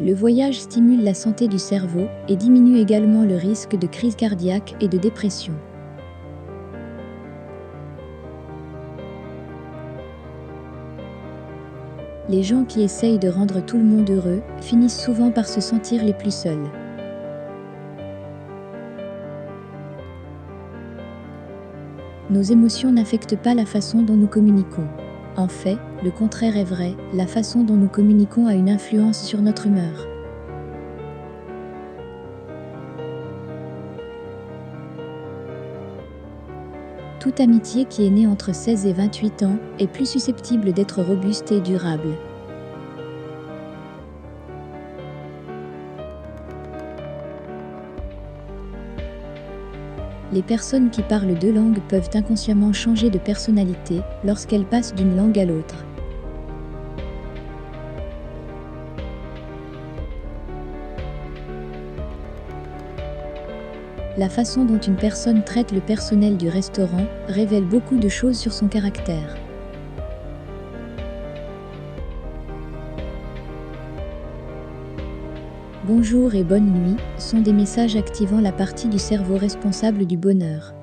Le voyage stimule la santé du cerveau et diminue également le risque de crise cardiaque et de dépression. Les gens qui essayent de rendre tout le monde heureux finissent souvent par se sentir les plus seuls. Nos émotions n'affectent pas la façon dont nous communiquons. En fait, le contraire est vrai, la façon dont nous communiquons a une influence sur notre humeur. Toute amitié qui est née entre 16 et 28 ans est plus susceptible d'être robuste et durable. Les personnes qui parlent deux langues peuvent inconsciemment changer de personnalité lorsqu'elles passent d'une langue à l'autre. La façon dont une personne traite le personnel du restaurant révèle beaucoup de choses sur son caractère. Bonjour et bonne nuit sont des messages activant la partie du cerveau responsable du bonheur.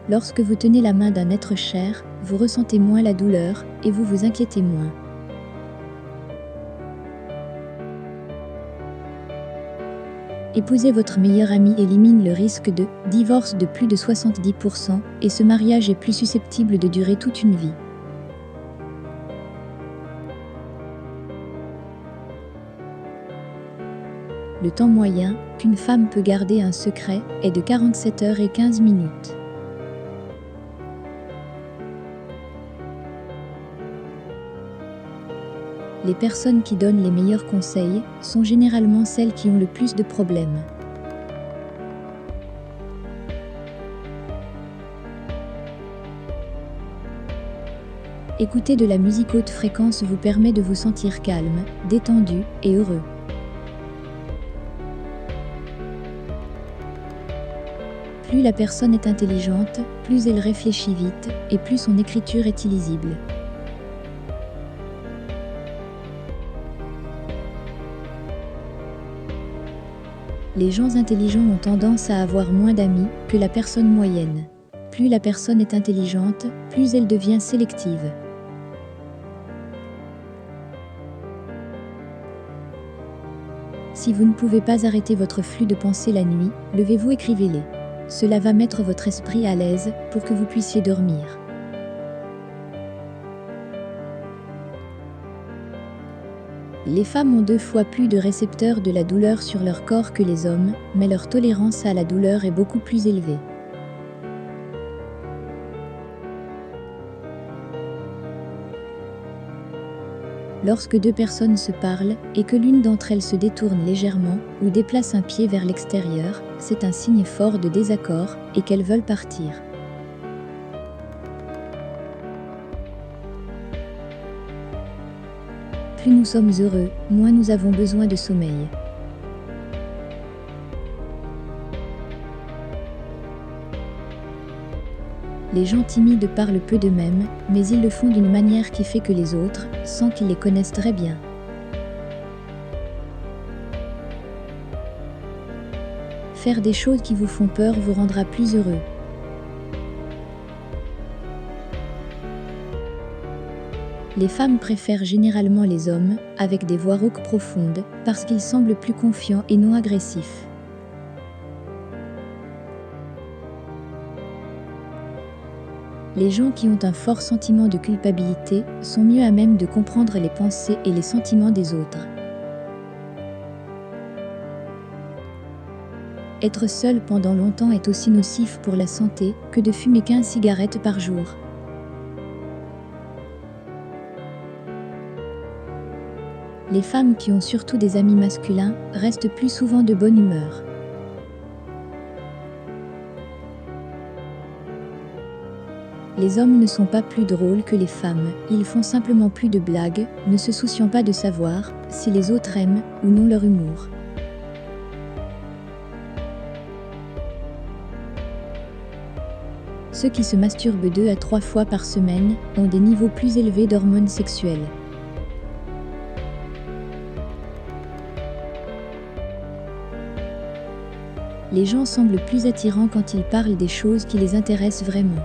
Lorsque vous tenez la main d'un être cher, vous ressentez moins la douleur et vous vous inquiétez moins. Épouser votre meilleur ami élimine le risque de divorce de plus de 70% et ce mariage est plus susceptible de durer toute une vie. Le temps moyen qu'une femme peut garder un secret est de 47 heures et 15 minutes. Les personnes qui donnent les meilleurs conseils sont généralement celles qui ont le plus de problèmes. Écouter de la musique haute fréquence vous permet de vous sentir calme, détendu et heureux. Plus la personne est intelligente, plus elle réfléchit vite et plus son écriture est illisible. Les gens intelligents ont tendance à avoir moins d'amis que la personne moyenne. Plus la personne est intelligente, plus elle devient sélective. Si vous ne pouvez pas arrêter votre flux de pensées la nuit, levez-vous, écrivez-les. Cela va mettre votre esprit à l'aise pour que vous puissiez dormir. Les femmes ont 2 fois plus de récepteurs de la douleur sur leur corps que les hommes, mais leur tolérance à la douleur est beaucoup plus élevée. Lorsque 2 personnes se parlent et que l'une d'entre elles se détourne légèrement ou déplace un pied vers l'extérieur, c'est un signe fort de désaccord et qu'elles veulent partir. Plus nous sommes heureux, moins nous avons besoin de sommeil. Les gens timides parlent peu d'eux-mêmes, mais ils le font d'une manière qui fait que les autres, sans qu'ils les connaissent très bien. Faire des choses qui vous font peur vous rendra plus heureux. Les femmes préfèrent généralement les hommes, avec des voix rauques profondes, parce qu'ils semblent plus confiants et non agressifs. Les gens qui ont un fort sentiment de culpabilité sont mieux à même de comprendre les pensées et les sentiments des autres. Être seul pendant longtemps est aussi nocif pour la santé que de fumer 15 cigarettes par jour. Les femmes qui ont surtout des amis masculins restent plus souvent de bonne humeur. Les hommes ne sont pas plus drôles que les femmes, ils font simplement plus de blagues, ne se souciant pas de savoir si les autres aiment ou non leur humour. Ceux qui se masturbent 2 à 3 fois par semaine ont des niveaux plus élevés d'hormones sexuelles. Les gens semblent plus attirants quand ils parlent des choses qui les intéressent vraiment.